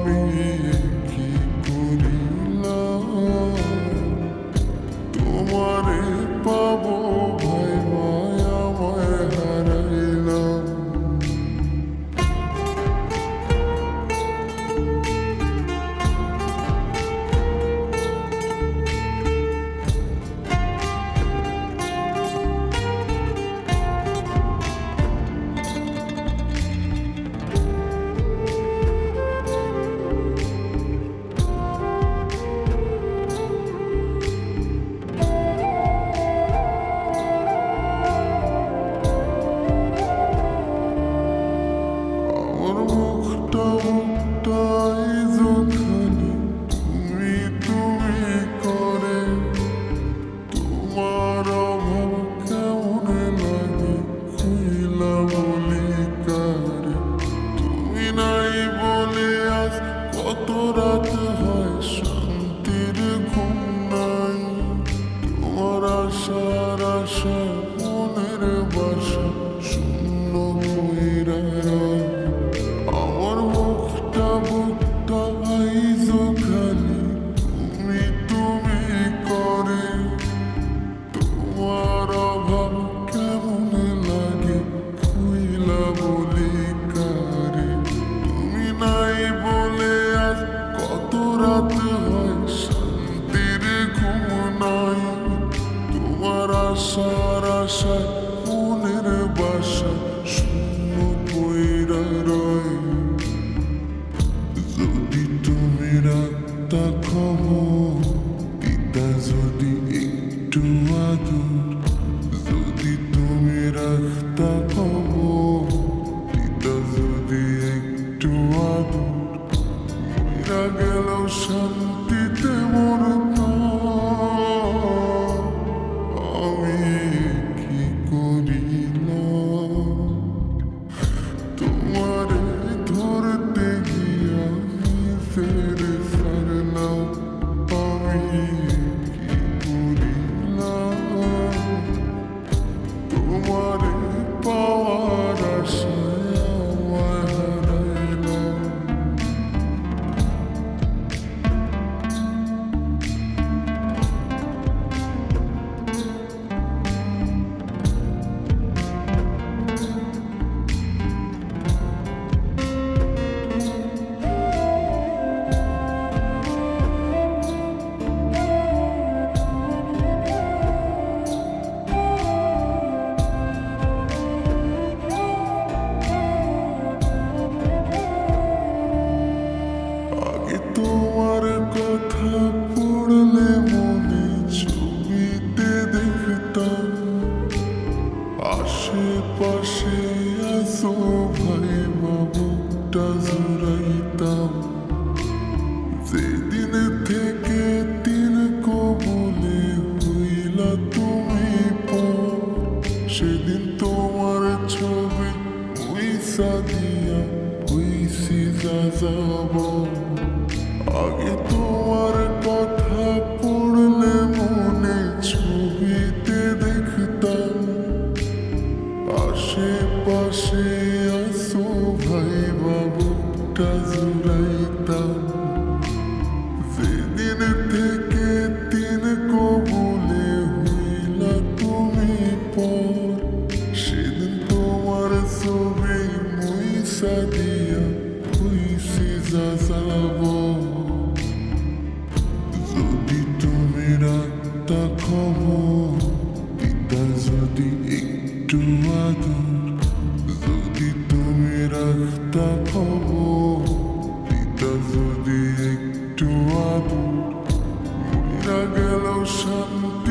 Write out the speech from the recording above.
আমি কি করিলাম তোমারে পাবো ভাই মায়াময় হারাইলাম। আমার মুখটা যখানি তুমি তুমি করে তোমার অভাব কেমন লাগে খুইলা বলি কারে। তুমি নাই বলে আজ কত রাত হয় শান্তির ঘুম নাই। তোমার আশার আশা মনের বাসা শূন্য কইরা রয়। আমার বুকটা আইজো খালি তুমি তুমি করে তোমার অভাব কেমন লাগে খুইলা বলি কারে। তুমি নাই বলে আজ কত রাত হয় শান্তির ঘুম নাই। তোমার আশার আশায় মনের বাসা শূন্য কইরা রয়। যদি তুমি রাখতা খবর দিতা যদি একটু আদর। যদি তুমি রাখতা খবর দিতা যদি একটু আদর। মইরা গেল শান্তিতে মরতাম আমি কি করিলাম তোমারে ধরতে গিয়া নিজের সারলাম আমি কি করিলাম তোমারে পাওয়ার আশায় আমায় হারাইলাম। আগে তোমার কথা পড়লে মনে ছবিতে দেখতাম আশেপাশে আসো ভাই বুকটা জুড়াইতাম। যেদিন থেকে তিন কবলে হইলা তুমি পর সেদিন তোমার ছবি মুইসা দিয়া হইছি যা যাব। আগে তোমার কথা পড়লে মনে ছবিতে দেখতাম আশেপাশে আসো ভাই বুকটা জুড়াইতাম। যেদিন থেকে তিন কবলে হইলা তুমি পর সেদিন তোমার ছবি মুইসা দিয়া হইছি যা যাব। যদি তুমি রাখতা খবর দিতা যদি একটু আদর। যদি তুমি রাখতা খবর দিতা যদি একটু আদর। মইরা গেল শান্তি